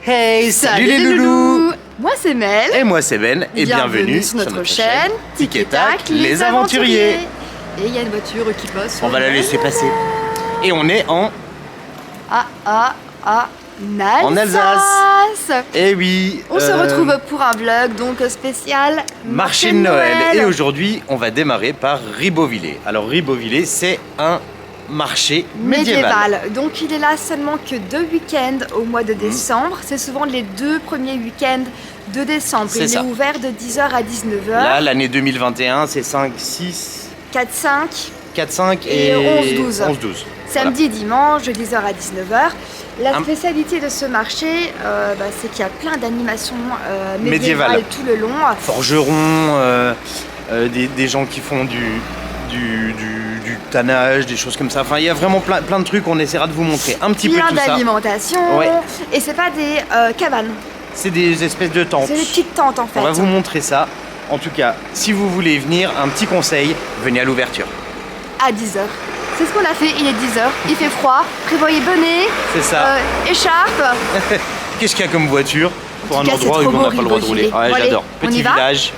Hey, salut les loulous. Moi c'est Mel. Et moi c'est Ben. Et bienvenue sur notre chaîne Tic et Tac, les aventuriers. Et il y a une voiture qui passe. On va la laisser passer. Et on est en Alsace. Et oui. On se retrouve pour un vlog donc spécial marché de Noël. Et aujourd'hui, on va démarrer par Ribeauvillé. Alors Ribeauvillé, c'est un marché médiéval. Donc il est là seulement que 2 week-ends au mois de décembre. C'est souvent les 2 premiers week-ends de décembre. Il est ouvert de 10h à 19h. Là, l'année 2021, c'est 5, 6... 4, 5... 4, 5 et 11, 12. Samedi, voilà. Dimanche, de 10h à 19h. La spécialité de ce marché, c'est qu'il y a plein d'animations médiévales tout le long. Forgerons, des gens qui font du tannage, des choses comme ça. Enfin, il y a vraiment plein de trucs. On essaiera de vous montrer un petit peu tout ça. Plein d'alimentation. Ouais. Et c'est pas des cabanes. C'est des espèces de tentes. C'est des petites tentes en fait. On va vous montrer ça. En tout cas, si vous voulez venir, un petit conseil, venez à l'ouverture. À 10h. C'est ce qu'on a fait, il est 10h, il fait froid, prévoyez bonnet, écharpe. Qu'est-ce qu'il y a comme voiture pour un endroit où on n'a pas le droit de rouler? Ouais, j'adore. Petit village.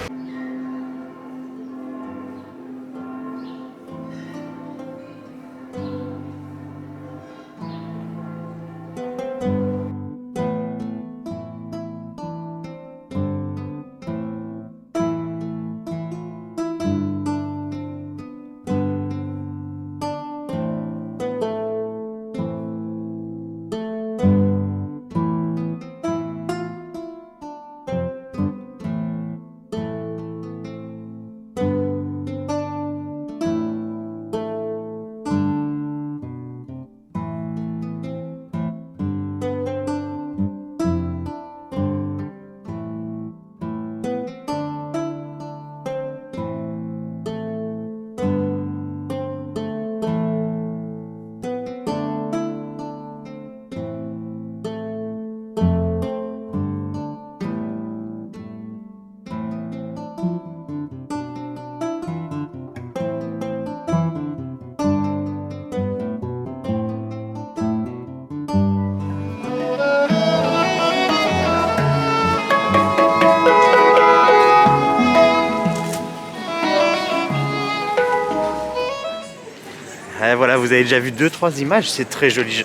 Voilà, vous avez déjà vu 2-3 images, c'est très joli.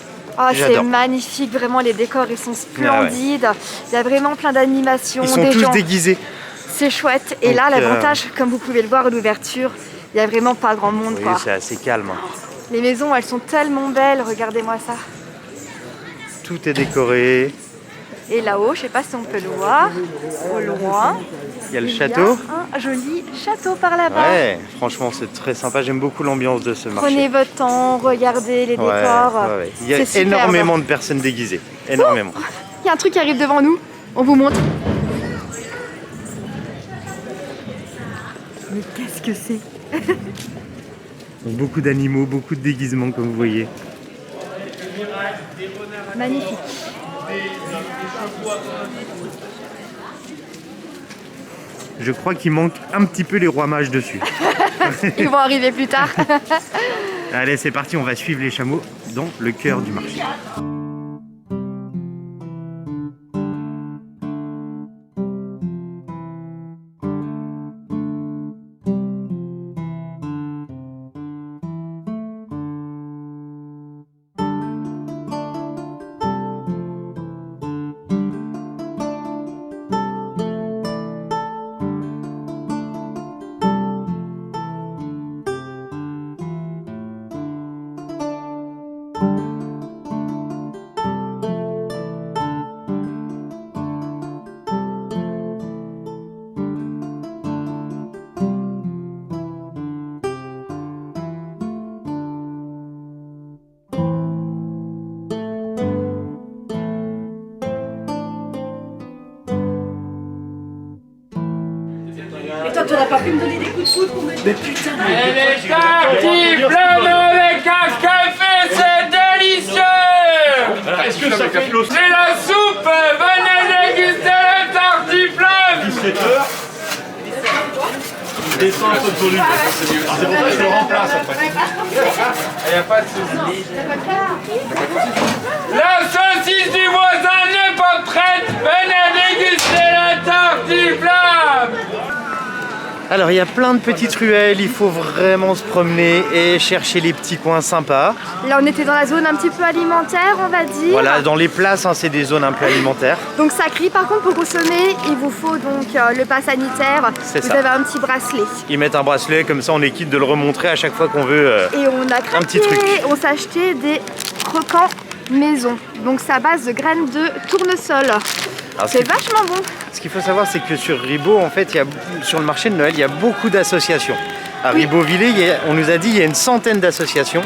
C'est magnifique, vraiment les décors ils sont splendides. Il y a vraiment plein d'animations. Ils sont tous déguisés. C'est chouette. Et là, l'avantage, comme vous pouvez le voir à l'ouverture, il n'y a vraiment pas grand monde. Oui, c'est assez calme. Les maisons, elles sont tellement belles, regardez-moi ça. Tout est décoré. Et là-haut, je sais pas si on peut le voir, au loin, il y a le château. Un joli château par là-bas. Ouais, franchement, c'est très sympa. J'aime beaucoup l'ambiance de ce marché. Prenez votre temps, regardez les décors. Il y a énormément de personnes déguisées. Énormément. Il y a un truc qui arrive devant nous. On vous montre. Mais qu'est-ce que c'est? Beaucoup d'animaux, beaucoup de déguisements, comme vous voyez. Magnifique. Je crois qu'il manque un petit peu les rois mages dessus. Ils vont arriver plus tard. Allez, c'est parti, on va suivre les chameaux dans le cœur du marché. Et toi, tu n'aurais pas pu me donner des coups de coude pour me... Mais putain, elle est partie pleine avec un café, c'est délicieux. Est-ce que ça fait l'eau? C'est la soupe, venez déguster la tartiflette. 17h. Je descends un peu de volume. C'est pour ça que je le remplace après. Il n'y a pas de souci. La saucisse du voisin n'est pas prête Alors il y a plein de petites ruelles, il faut vraiment se promener et chercher les petits coins sympas. Là on était dans la zone un petit peu alimentaire on va dire. Voilà, dans les places, hein, c'est des zones un peu alimentaires. Donc ça crie, par contre pour consommer, il vous faut donc le pass sanitaire. C'est vous ça. avez un petit bracelet. Ils mettent un bracelet, comme ça on est quitte de le remontrer à chaque fois qu'on veut. Et on a craqué, un petit truc. On s'est acheté des croquants maison. Donc c'est à base de graines de tournesol. C'est vachement bon. Ce qu'il faut savoir, c'est que sur Ribot, en fait, sur le marché de Noël, il y a beaucoup d'associations. À Ribeauvillé, on nous a dit qu'il y a une centaine d'associations.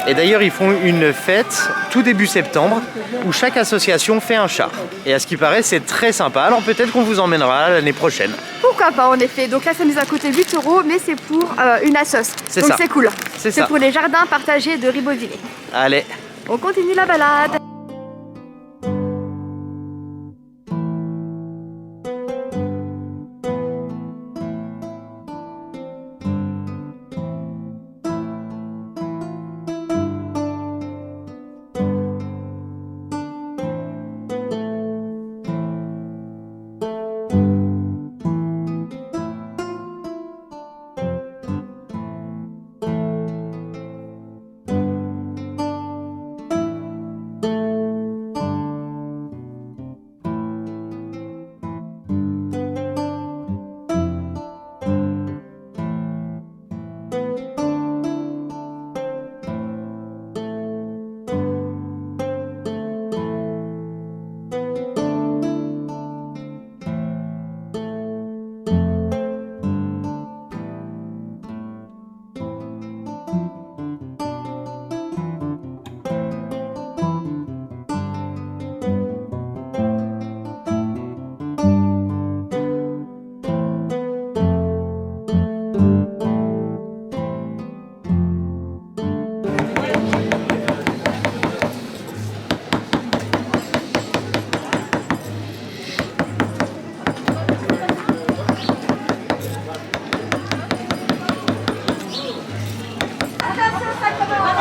Et d'ailleurs, ils font une fête tout début septembre où chaque association fait un char. Et à ce qui paraît, c'est très sympa. Alors peut-être qu'on vous emmènera l'année prochaine. Pourquoi pas, en effet. Donc là, ça nous a coûté 8 €, mais c'est pour une assoce. C'est donc ça. c'est cool. C'est ça. pour les jardins partagés de Ribeauvillé. Allez. On continue la balade.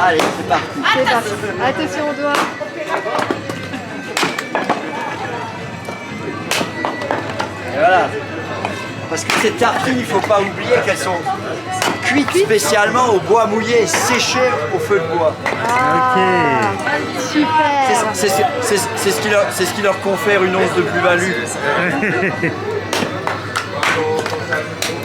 Allez, c'est parti. C'est parti. Attention au doigt. Et voilà. Parce que ces tartines, il ne faut pas oublier qu'elles sont cuites spécialement au bois mouillé, séchées au feu de bois. Super. C'est ce qui leur confère une once de plus-value.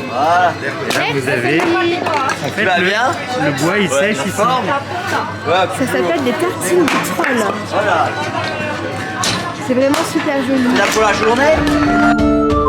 Voilà. Et là, vous avez en fait le bois il sèche ici. Ouais, Ça s'appelle des tartines de troll. voilà. C'est vraiment super joli. Là pour la journée.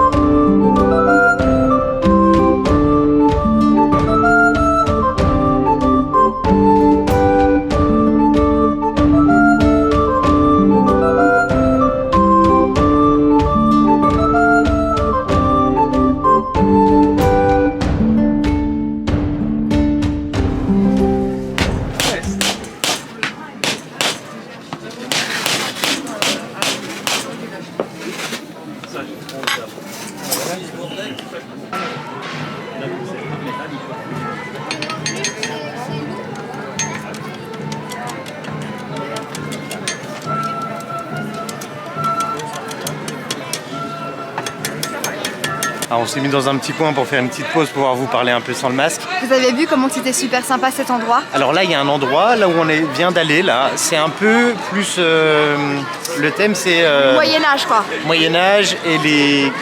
Alors on s'est mis dans un petit coin pour faire une petite pause, pour pouvoir vous parler un peu sans le masque. Vous avez vu comment c'était super sympa cet endroit? Alors là, il y a un endroit, là où on vient d'aller, là, c'est un peu plus... le thème, c'est... Moyen-Âge, quoi. Moyen-Âge et les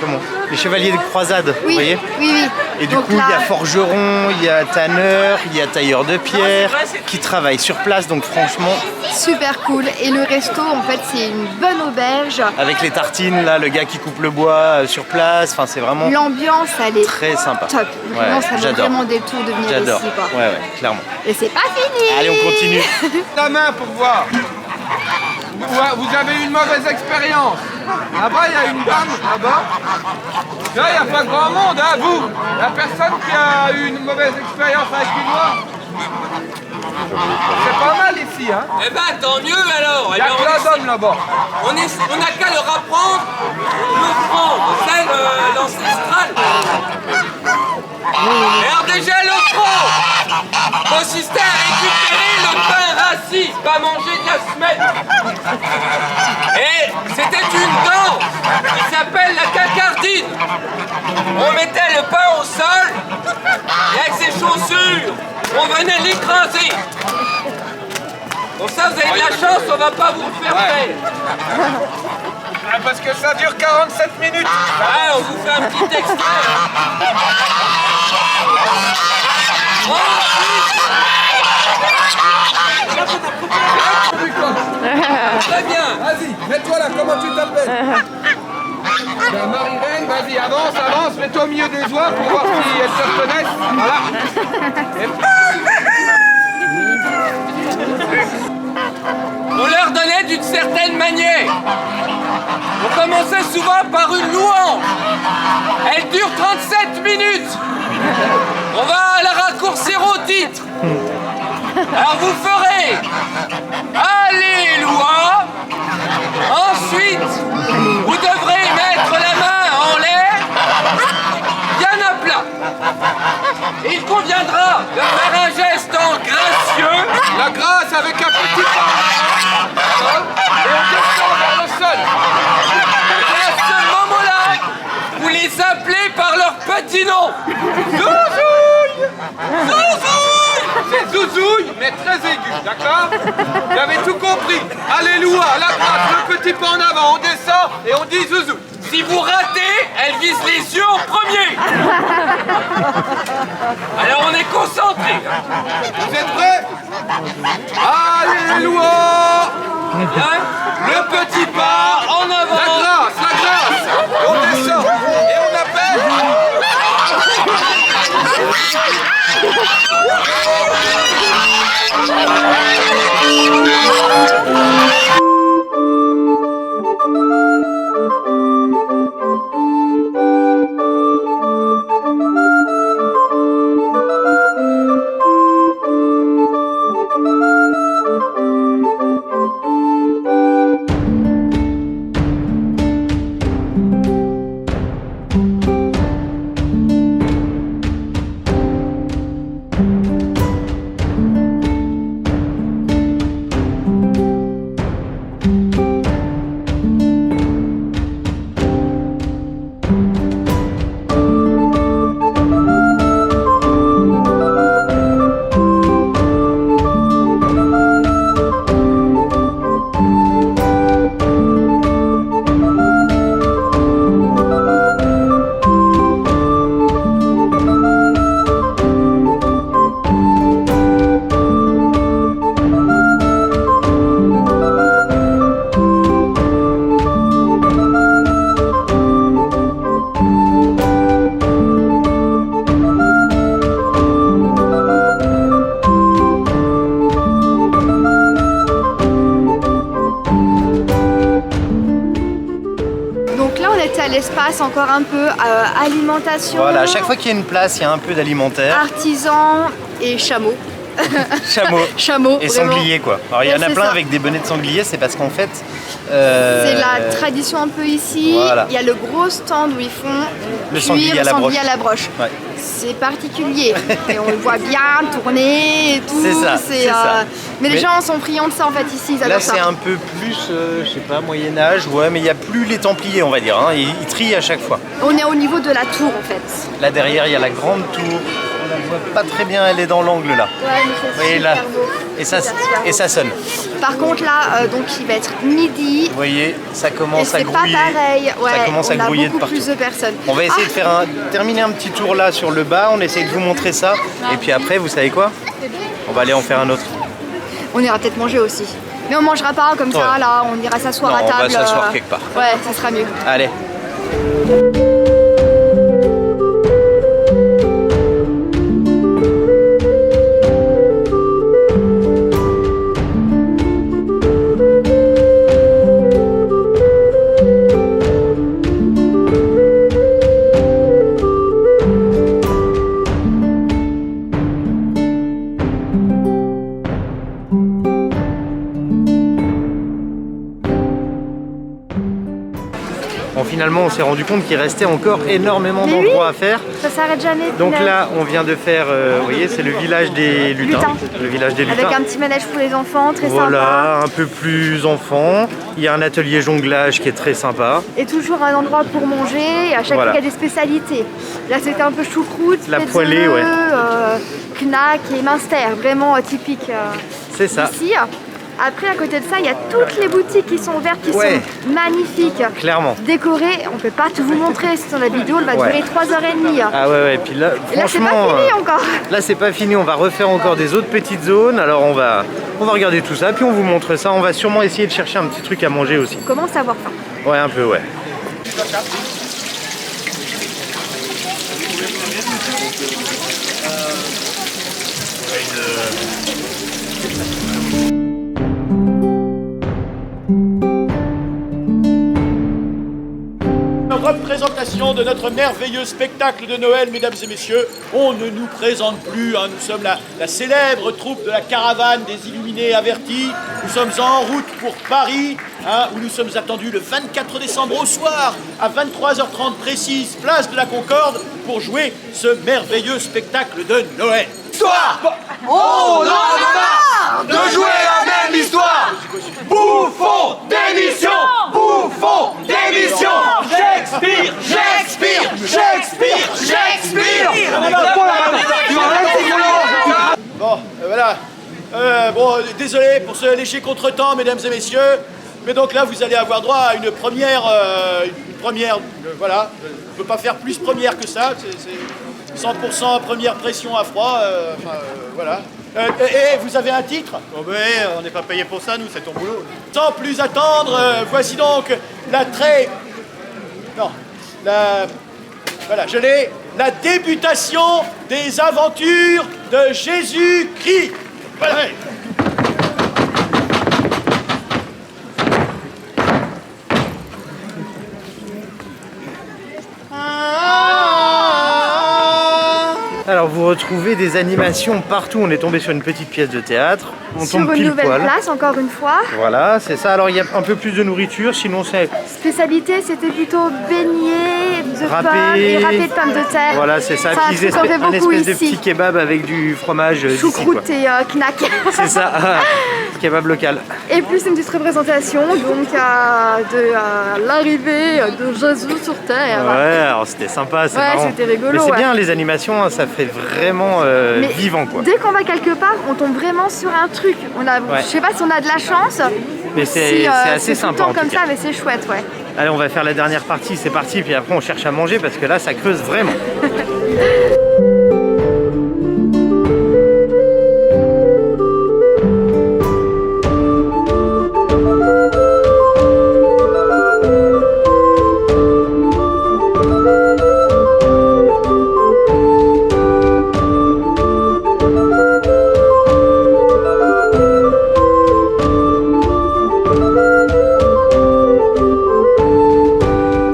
chevaliers de croisade, Oui, vous voyez. oui. Et du Donc coup, là- il y a forgeron, il y a tanneur, il y a tailleur de pierre qui travaillent sur place, donc franchement, Super cool. Et le resto, en fait, c'est une bonne auberge. avec les tartines, là, le gars qui coupe le bois sur place, enfin, c'est vraiment L'ambiance, elle est très sympa. top. Vraiment, ça vaut j'adore. vraiment des tours de venir J'adore. ici, quoi. Ouais, clairement. Et c'est pas fini. Allez, on continue. La main pour voir. Vous avez une mauvaise expérience. Là-bas, il y a une dame, là-bas. Là, il n'y a pas grand monde, hein, vous. La personne qui a eu une mauvaise expérience avec une noire. C'est pas mal ici, hein. Eh ben tant mieux alors. Il y a que la dame là-bas. On n'a qu'à leur apprendre l'offrande, celle l'ancestrale. Alors déjà l'offrande consistait à récupérer le pain rassis, pas manger de la semaine. Et c'était une danse qui s'appelle la cacardine. On mettait le pain au sol on venait l'écraser. Pour ça, vous avez de la chance, on va pas vous le faire faire. Ah, parce que ça dure 47 minutes. Ouais, on vous fait un petit extrait. Très bien. Vas-y, mets-toi là, comment tu t'appelles? Ben, Marie-Reine, vas-y, avance, avance, mets-toi au milieu des oies pour voir si elles se reconnaissent. Voilà. On leur donnait d'une certaine manière. On commençait souvent par une louange. Elle dure 37 minutes. On va la raccourcir au titre. Alors vous ferez Alléluia. Ensuite, vous devrez mettre la main en l'air, bien à plat. Il conviendra de faire un geste en gracieux. La grâce avec un petit pas. Et on descend vers le sol. Et à ce moment-là, vous les appelez par leur petit nom. Zouzouille. Zouzouille. C'est Zouzouille, mais très aigu, d'accord? Vous avez tout compris. Alléluia, la grâce, le petit pas en avant, on descend et on dit Zouzouille. Si vous ratez, elle vise les yeux en premier. Alors on est concentré. Vous êtes prêts? Alléluia. Bien. Le petit pas en La avant. grâce, la grâce. On descend et on appelle. l'espace encore un peu alimentation. Voilà, à chaque fois qu'il y a une place, il y a un peu d'alimentaire. Artisans et chameaux. Chameaux et vraiment. sangliers quoi. Alors il y en a plein ça. avec des bonnets de sanglier, c'est parce qu'en fait... c'est la tradition un peu ici. Voilà. Il y a le gros stand où ils font le sanglier à la broche. Ouais. C'est particulier et on le voit bien tourner et tout. C'est ça, ça. Mais les gens sont friands de ça en fait ici. Ils là c'est un peu plus, je sais pas, Moyen-Âge, ouais, mais il n'y a plus les Templiers on va dire. Hein. Ils trient à chaque fois. On est au niveau de la tour en fait. Là derrière il y a la grande tour. On la voit pas très bien, elle est dans l'angle là. Ouais, mais c'est super beau. Et ça sonne. Par contre là, donc il va être midi. Vous voyez, ça commence à grouiller. C'est pas pareil. Ouais, ça commence à grouiller de partout. Plus de personnes. On va essayer de faire terminer un petit tour là sur le bas. On essaye de vous montrer ça. Et puis après, vous savez quoi? On va aller en faire un autre. On ira peut-être manger aussi. Mais on mangera pas comme ça là. On ira s'asseoir à table. On va s'asseoir quelque part. Ouais, ça sera mieux. Allez. Bon, finalement, on s'est rendu compte qu'il restait encore énormément Mais d'endroits oui, à faire. Ça s'arrête jamais. Donc punaise. là, on vient de faire, vous voyez, c'est le village des lutins. Lutins. Le village des lutins. Avec un petit manège pour les enfants, très sympa. Voilà, un peu plus enfant. Il y a un atelier jonglage qui est très sympa. Et toujours un endroit pour manger. Et à chaque Voilà. fois, il y a des spécialités. Là, c'était un peu choucroute, La pizza, poêlée, ouais. Knack et Minster, vraiment typique C'est ça. ici. Après, à côté de ça, il y a toutes les boutiques qui sont ouvertes, qui Ouais. sont magnifiques. Clairement. Décorées, on peut pas tout vous montrer, sinon la vidéo elle va Ouais. durer 3h30. Ah ouais, et puis là, Et là, c'est pas franchement, fini encore. là c'est pas fini, on va refaire encore des autres petites zones. Alors on va regarder tout ça, puis on vous montre ça. On va sûrement essayer de chercher un petit truc à manger aussi. On commence à avoir faim. Ouais, un peu, ouais. Représentation de notre merveilleux spectacle de Noël, mesdames et messieurs. On ne nous présente plus, hein. Nous sommes la célèbre troupe de la caravane des illuminés avertis. Nous sommes en route pour Paris, hein, où nous sommes attendus le 24 décembre au soir, à 23h30 précise, place de la Concorde, pour jouer ce merveilleux spectacle de Noël. Histoire. On en a marre de jouer la même histoire. Bouffon d'émission. Bouffon d'émission. Shakespeare, Shakespeare, Shakespeare, Shakespeare. Bon, voilà. Bon, désolé pour ce léger contretemps, mesdames et messieurs. Mais donc là, vous allez avoir droit à une première. Voilà. On ne peut pas faire plus première que ça. C'est 100% première pression à froid. Voilà. Et vous avez un titre? Oh ben, on n'est pas payé pour ça, nous, c'est ton boulot. Sans plus attendre, voici donc la très... Non, la... Voilà, je l'ai. La débutation des aventures de Jésus-Christ. Voilà. Alors vous retrouvez des animations partout. On est tombé sur une petite pièce de théâtre. On Sur tombe une pile nouvelle poil. place, encore une fois. Voilà, c'est ça. Alors il y a un peu plus de nourriture, sinon c'est Spécialité, c'était plutôt beignets de râpé. pommes et râpé de pommes de terre. Voilà, c'est ça. un Puis truc qu'on fait un beaucoup espèce de ici. petit kebab avec du fromage d'ici, quoi. Choucroute et knack. C'est ça, kebab local. Et plus une petite représentation donc de l'arrivée de Jésus sur terre. Ouais, alors c'était sympa, c'est Ouais, marrant. c'était rigolo, Mais c'est ouais. bien les animations, hein, ça fait vraiment Mais vivant, quoi. Dès qu'on va quelque part, on tombe vraiment sur un truc. Je sais pas si on a de la chance. Mais c'est assez c'est tout le sympa, temps en comme tout ça, cas. mais c'est chouette, ouais. Allez, on va faire la dernière partie, c'est parti, puis après on cherche à manger parce que là ça creuse vraiment.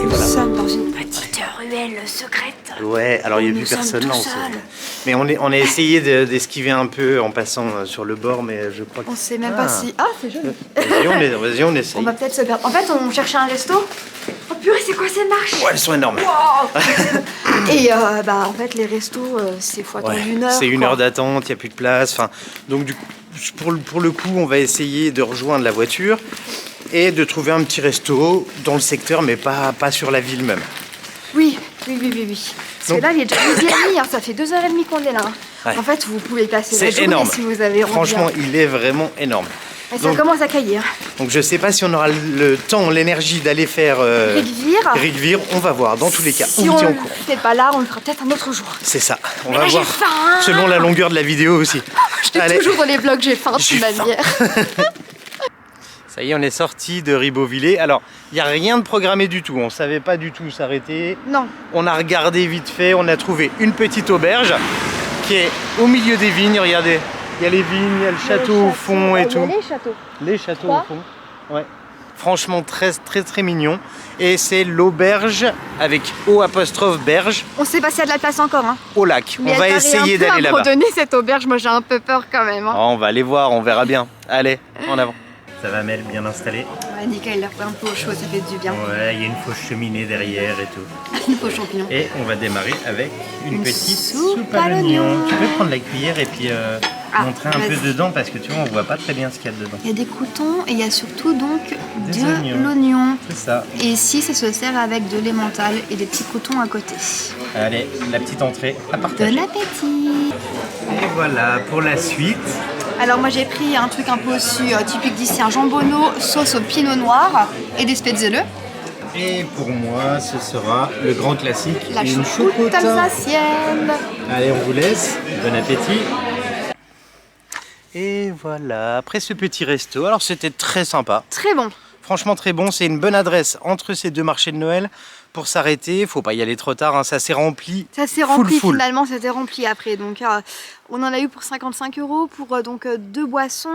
Nous sommes dans une petite ruelle secrète. Ouais, alors il n'y a Nous plus sommes personne tout là. seuls. Mais on a essayé d'esquiver un peu en passant sur le bord, mais je crois que... On sait même pas si... Ah, c'est joli. Vas-y, on On essaye. va peut-être se perdre. En fait, on cherchait un resto. Oh purée, c'est quoi ces marches? Ouais, elles sont énormes. Wow. Et en fait, les restos, c'est faut attendre Ouais, une heure. c'est une quoi. heure d'attente, il n'y a plus de place. Enfin, donc du coup, pour le coup, on va essayer de rejoindre la voiture et de trouver un petit resto dans le secteur, mais pas sur la ville même. Oui. Parce Donc- que là, il est déjà 12h30, hein, ça fait 2h30 qu'on est là. Hein. Ouais. En fait, vous pouvez passer la C'est journée énorme. si vous avez envie. Franchement, hein. il est vraiment énorme. Et ça donc- commence à cailler. Hein. Donc je sais pas si on aura le temps, l'énergie d'aller faire Rigvire. Rigvire. On va voir, dans tous les cas. Si on on vous tient ne au courant. fait pas là, on le fera peut-être un autre jour. C'est ça. On Mais va là, j'ai voir. faim, hein. Selon la longueur de la vidéo aussi. Je Allez. dis toujours dans les vlogs, j'ai faim de J'ai toute faim. manière. Ça y est, on est sorti de Ribeauvillé. Alors, il n'y a rien de programmé du tout. On ne savait pas du tout où s'arrêter. Non. On a regardé vite fait. On a trouvé une petite auberge qui est au milieu des vignes. Regardez, il y a les vignes, il y a le château au fond et tout. Les châteaux. Les châteaux Quoi au fond. Ouais. Franchement, très très très mignon. Et c'est l'auberge avec O''berge On sait pas s'il y a de la place encore. Hein. au lac. Mais On va elle paraît essayer un peu d'aller là-bas. abandonnée, cette auberge, moi j'ai un peu peur quand même. Hein. Oh, on va aller voir, on verra bien. Allez, en avant. Ça va, Mel, bien installé. Ouais, nickel, un peu au chaud, ça fait du bien. Ouais, il y a une fausse cheminée derrière et tout. Une fausse champignon. Et on va démarrer avec une petite soupe à à l'oignon. l'oignon. Tu peux prendre la cuillère et puis montrer un peu dedans parce que tu vois, on voit pas très bien ce qu'il y a dedans. Il y a des croûtons et il y a surtout donc Des de oignons. l'oignon. C'est ça. Et ici, ça se sert avec de l'emmental et des petits croûtons à côté. Allez, la petite entrée à partager. Bon appétit! Et voilà pour la suite. Alors moi j'ai pris un truc un peu aussi typique d'ici, un jambonneau, sauce au pinot noir et des spetzele. Et pour moi, ce sera le grand classique, La une choucroute alsacienne. Allez, on vous laisse. Bon appétit. Et voilà, après ce petit resto, alors c'était très sympa. Très bon. Franchement très bon, c'est une bonne adresse entre ces deux marchés de Noël pour s'arrêter. Faut pas y aller trop tard, hein, ça s'est rempli. Ça s'est rempli finalement, c'était rempli après. Donc on en a eu pour 55 € pour donc 2 boissons,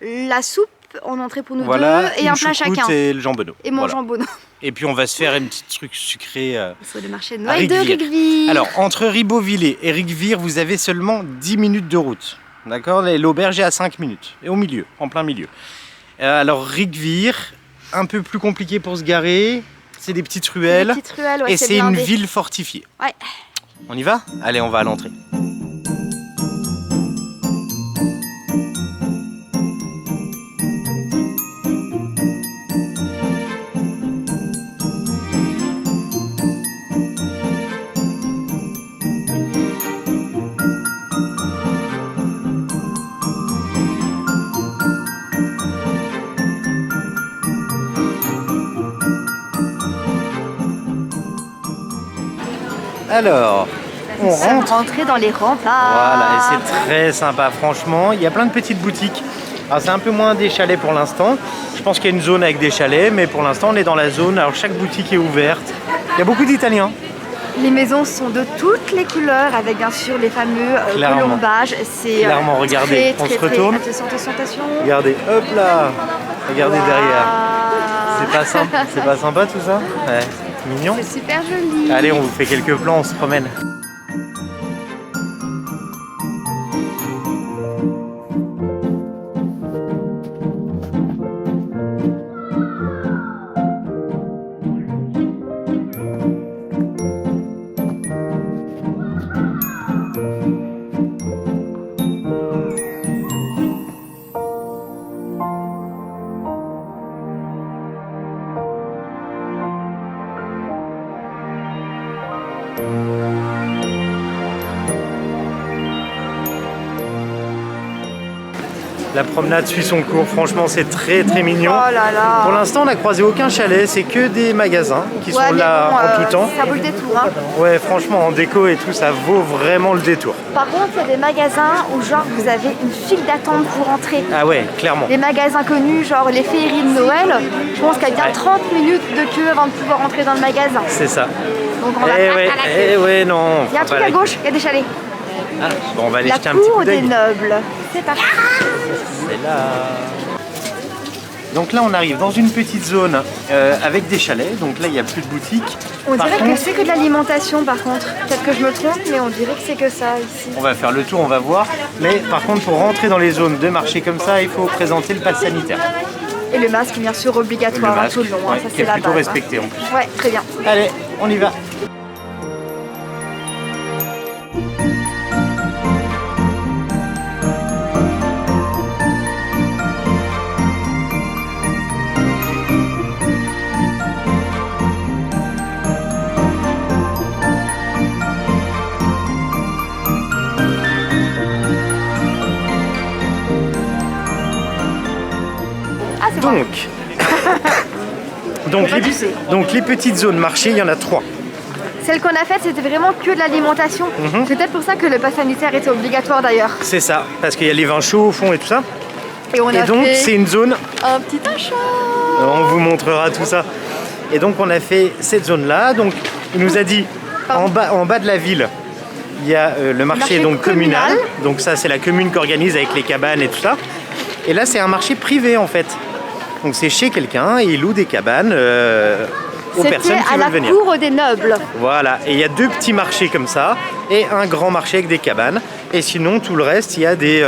la soupe en entrée pour nous deux et un plat chacun. Et le jambonneau. Et mon jambonneau. Et puis on va se faire un petit truc sucré sur le marché de Noël de Rigvire. Alors entre Ribeauvillé et Rigvire, vous avez seulement 10 minutes de route. D'accord? L'auberge est à 5 minutes. Et au milieu, en plein milieu. Alors Rigvire, un peu plus compliqué pour se garer. C'est des petites ruelles. Des petites ruelles, ouais, et c'est une ville fortifiée. Ouais. On y va? Allez, on va à l'entrée. Alors, on rentre. Rentrer dans les remparts. Voilà, et c'est très sympa, franchement. Il y a plein de petites boutiques. Alors, c'est un peu moins des chalets pour l'instant. Je pense qu'il y a une zone avec des chalets, mais pour l'instant, on est dans la zone. Alors, chaque boutique est ouverte. Il y a beaucoup d'Italiens. Les maisons sont de toutes les couleurs, avec bien sûr les fameux colombages. C'est clairement, regardez, on se retourne. Attention. Regardez, hop là. Regardez derrière. C'est pas sympa tout ça? Ouais, c'est mignon. C'est super joli. Allez, on vous fait quelques plans, on se promène. La promenade suit son cours, franchement c'est très mignon. Oh là là. Pour l'instant on n'a croisé aucun chalet, c'est que des magasins qui sont là en tout temps. Ça vaut le détour hein. Ouais franchement en déco et tout ça vaut vraiment le détour. Par contre il y a des magasins où genre vous avez une file d'attente pour entrer. Ah ouais clairement. Les magasins connus genre les féeries de Noël, je pense qu'il y a bien 30 minutes de queue avant de pouvoir entrer dans le magasin. C'est ça. Donc on va pas à la queue. ouais non. Il y a un truc à gauche, il y a des chalets. Ah, bon, on va aller jeter un petit coup coup d'œil. La cour des nobles. C'est parti. C'est là. Donc là on arrive dans une petite zone avec des chalets, donc là il n'y a plus de boutique. On dirait que c'est que de l'alimentation par contre. Peut-être que je me trompe, mais on dirait que c'est que ça ici. On va faire le tour, on va voir. Mais par contre pour rentrer dans les zones de marché comme ça, il faut présenter le pass sanitaire. Et le masque bien sûr obligatoire le masque, tout le long, ouais, ça qui c'est est la plutôt base. respecté en plus. Ouais, très bien. Allez, on y va. Donc les petites zones marché, il y en a 3. Celle qu'on a faite, c'était vraiment que de l'alimentation. C'est peut-être pour ça que le pass sanitaire était obligatoire d'ailleurs. C'est ça, parce qu'il y a les vins chauds au fond et tout ça. Et donc c'est une zone... Un petit achat. On vous montrera tout ça. Et donc on a fait cette zone-là. Donc il nous a dit en bas de la ville, il y a le marché donc communal. Donc ça c'est la commune qui organise avec les cabanes et tout ça. Et là c'est un marché privé en fait. Donc c'est chez quelqu'un et il loue des cabanes aux personnes qui veulent venir. C'était à la cour des nobles. Voilà, et il y a 2 petits marchés comme ça et un grand marché avec des cabanes. Et sinon, tout le reste, il y a des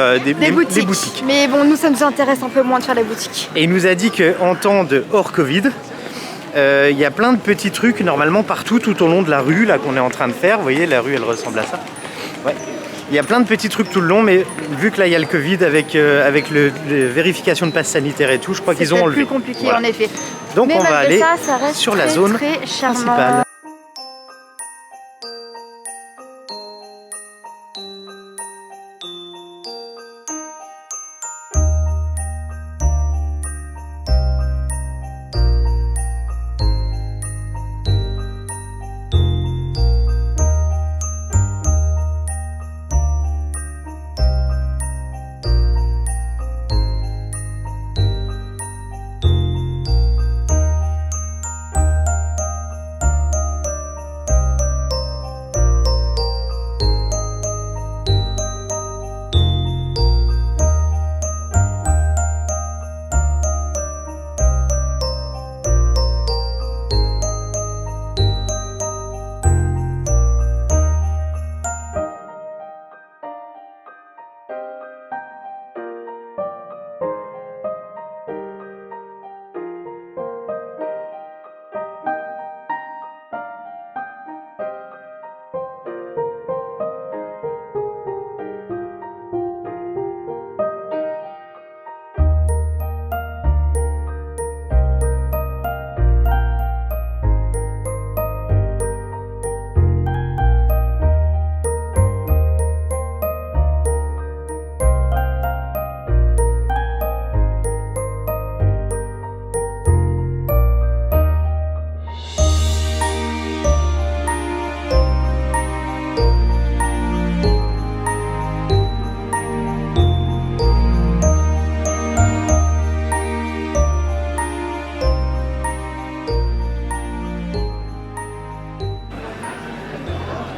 boutiques. Mais bon, nous, ça nous intéresse un peu moins de faire les boutiques. Et il nous a dit qu'en temps de hors Covid, il y a plein de petits trucs normalement partout, tout au long de la rue là qu'on est en train de faire. Vous voyez, la rue, elle ressemble à ça. Ouais. Il y a plein de petits trucs tout le long, mais vu que là, il y a le Covid avec les vérifications de passe sanitaire et tout, je crois qu'ils ont enlevé. C'est plus compliqué, en effet. Donc mais on va aller ça reste sur la zone très charmant. principale.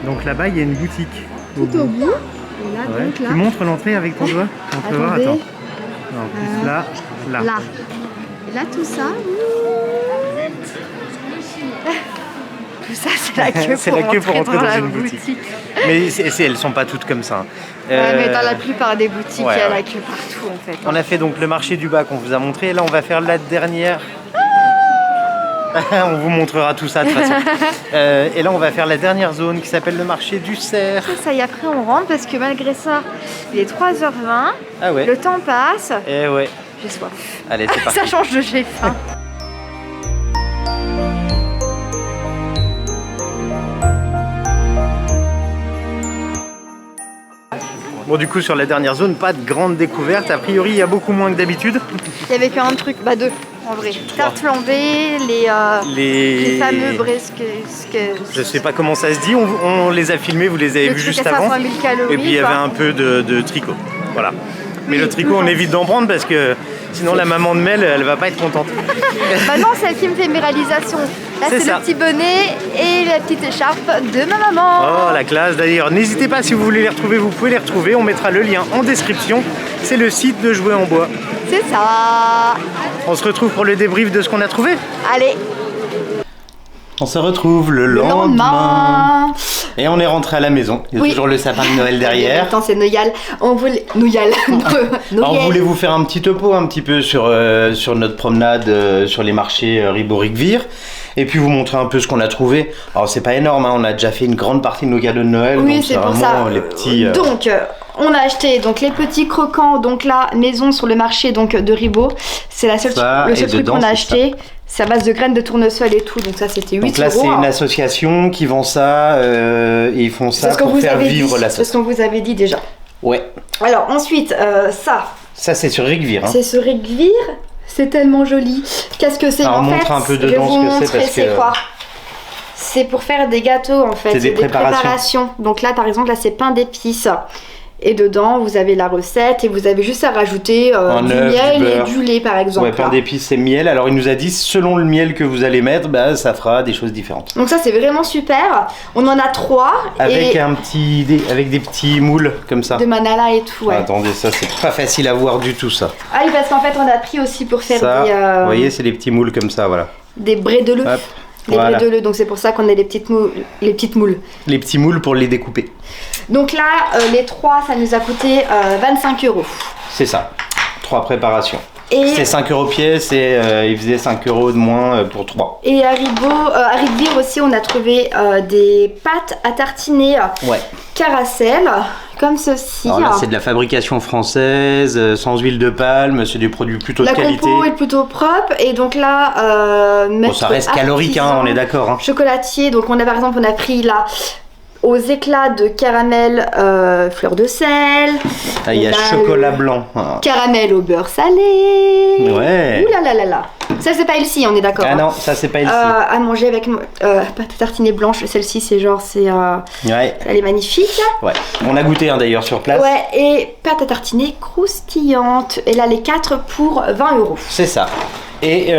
Donc là-bas, il y a une boutique. Tout au bout. Et là, Ouais. donc là. Tu montres l'entrée avec ton doigt? On peut voir, Attendez. attends. Non, en plus là. Là. Et là, tout ça. Tout ça, c'est la queue C'est la queue pour entrer dans la une boutique. Mais elles sont pas toutes comme ça. Ouais, mais dans la plupart des boutiques, ouais, il y a ouais. la queue partout en fait. On a fait donc le marché du bas qu'on vous a montré. Là, on va faire la dernière. On vous montrera tout ça de toute façon. Et là, on va faire la dernière zone qui s'appelle le marché du cerf. Ça y est, après on rentre parce que malgré ça, il est 3h20. Ah ouais. Le temps passe. Et ouais. J'ai soif. Allez, c'est parti. Ça change de j'ai faim. Bon, du coup, sur la dernière zone, pas de grande découverte. A priori, il y a beaucoup moins que d'habitude. Il y avait qu'un truc, bah deux en vrai. Tarte flambée, les fameux brisques. Je sais pas comment ça se dit, on les a filmés, vous les avez vus juste avant. 500 000 calories, et puis il y avait quoi. un peu de tricot. Voilà. Mais Oui, le tricot, on évite d'en prendre parce que sinon la maman de Mel, elle va pas être contente. Bah non, celle qui me fait mes réalisations. Là, C'est c'est ça. le petit bonnet et la petite écharpe de ma maman. Oh la classe, d'ailleurs, n'hésitez pas si vous voulez les retrouver, vous pouvez les retrouver. On mettra le lien en description. C'est le site de Jouer en Bois. C'est ça. On se retrouve pour le débrief de ce qu'on a trouvé. Allez. On se retrouve le lendemain. Et on est rentré à la maison. Il y a toujours le sapin de Noël derrière. Attends, c'est Noël. On voulait... Noël. Alors, on voulait vous faire un petit topo un petit peu sur notre promenade sur les marchés Ribot-Rigvire. Et puis vous montrer un peu ce qu'on a trouvé. Alors c'est pas énorme, hein, on a déjà fait une grande partie de nos cadeaux de Noël. Oui, donc c'est pour vraiment ça. Les petits, Donc, on a acheté donc, les petits croquants, donc la maison sur le marché donc, de Ribot. C'est le seul truc qu'on a acheté. C'est à base de graines de tournesol et tout, donc ça c'était 8 donc là, euros. c'est une association qui vend ça et ils font ça pour faire vivre la C'est ce qu'on vous avait dit déjà. Ouais. Alors ensuite, ça. Ça c'est sur Rigvire. Hein. C'est sur Rigvire. C'est tellement joli. Qu'est-ce que c'est Alors, en montre fait, un peu je vais dedans vous ce que c'est, montrer parce c'est que- quoi. C'est pour faire des gâteaux en fait. C'est des préparations. Donc là par exemple, là c'est pain d'épices. Et dedans, vous avez la recette et vous avez juste à rajouter du œuf, miel du et beurre. du lait par exemple. Ouais, pain d'épices c'est miel. Alors il nous a dit selon le miel que vous allez mettre, bah, ça fera des choses différentes. Donc ça c'est vraiment super. On en a 3 Avec et avec des petits moules comme ça. de manala et tout. Ouais. Attendez, ça c'est pas facile à voir du tout ça. Ah oui, parce qu'en fait on a pris aussi pour faire Ça, des, vous voyez, c'est des petits moules comme ça, voilà. des brédeleux. Hop. les Voilà. bris de l'œuf. Donc c'est pour ça qu'on a les petites moules. Les petits moules pour les découper. Donc là, les 3, ça nous a coûté 25 €. C'est ça. 3 préparations. Et, C'était 5 € pièce et il faisait 5 € de moins pour 3. et à Ribir aussi, on a trouvé des pâtes à tartiner Ouais. Caracel, comme ceci. Alors là, c'est de la fabrication française, sans huile de palme, c'est des produits plutôt de La qualité. compo est plutôt propre et donc là, Bon, ça reste calorique, hein, on est d'accord. Hein. Chocolatier, donc on a par exemple, on a pris là aux éclats de caramel fleur de sel. Ah, il y a On a chocolat le blanc. Ah. Caramel au beurre salé. Ouais. Ouh là là là là. Ça c'est pas Elsie, on est d'accord. Ah non, ça c'est pas ici. À manger avec pâte tartinée blanche. Celle-ci c'est genre Ouais. elle est magnifique. Ouais. On a goûté hein, d'ailleurs sur place. Ouais, et pâte à tartiner croustillante. Et là les 4 pour 20 €. C'est ça. Et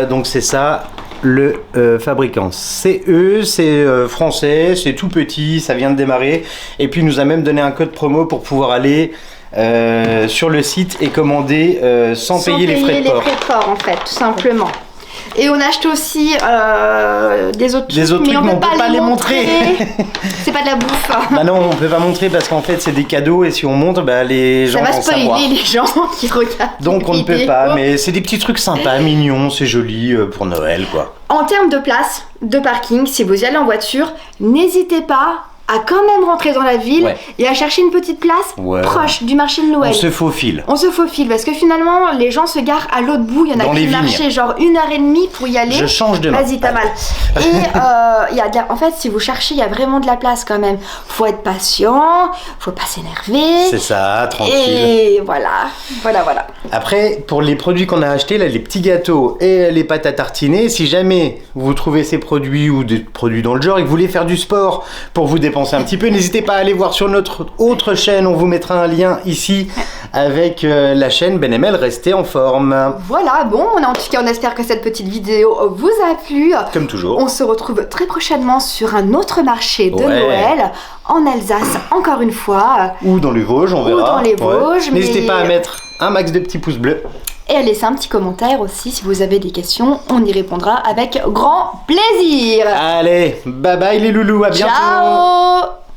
donc c'est ça le fabricant. C'est eux, c'est français, c'est tout petit, ça vient de démarrer. Et puis il nous a même donné un code promo pour pouvoir aller sur le site et commander sans payer les frais de port. Les frais de port en fait, tout simplement. Et on achète aussi des autres trucs, mais on peut pas les montrer. C'est pas de la bouffe. Bah non, on peut pas montrer parce qu'en fait c'est des cadeaux et si on montre, bah les gens Ça va vont savoir. spoiler les gens qui regardent. Donc on ne peut vidéo. pas, mais c'est des petits trucs sympas, mignons, c'est joli pour Noël quoi. En termes de place, de parking, si vous y allez en voiture, n'hésitez pas à quand même rentrer dans la ville Ouais. et à chercher une petite place Ouais. proche du marché de Noël. On se faufile. On se faufile parce que finalement les gens se garent à l'autre bout, il y en a Dans qui les vignes. marchaient genre 1h30 pour y aller. Je change de main. Vas-y, t'as mal. Et il y a en fait, si vous cherchez, il y a vraiment de la place quand même. Faut être patient, faut pas s'énerver. C'est ça, tranquille. Et voilà. Après, pour les produits qu'on a achetés, là, les petits gâteaux et les pâtes à tartiner, si jamais vous trouvez ces produits ou des produits dans le genre et que vous voulez faire du sport pour vous dépenser un petit peu, n'hésitez pas à aller voir sur notre autre chaîne. On vous mettra un lien ici avec la chaîne BenML. Restez en forme. Voilà, bon, en tout cas, on espère que cette petite vidéo vous a plu. Comme toujours. On se retrouve très prochainement sur un autre marché de Ouais. Noël, en Alsace, encore une fois. Ou dans les Vosges, on Ou verra. dans les Vosges, N'hésitez mais- pas à mettre un max de petits pouces bleus. Et à laisser un petit commentaire aussi si vous avez des questions. On y répondra avec grand plaisir. Allez, bye bye les loulous, à bientôt. Ciao.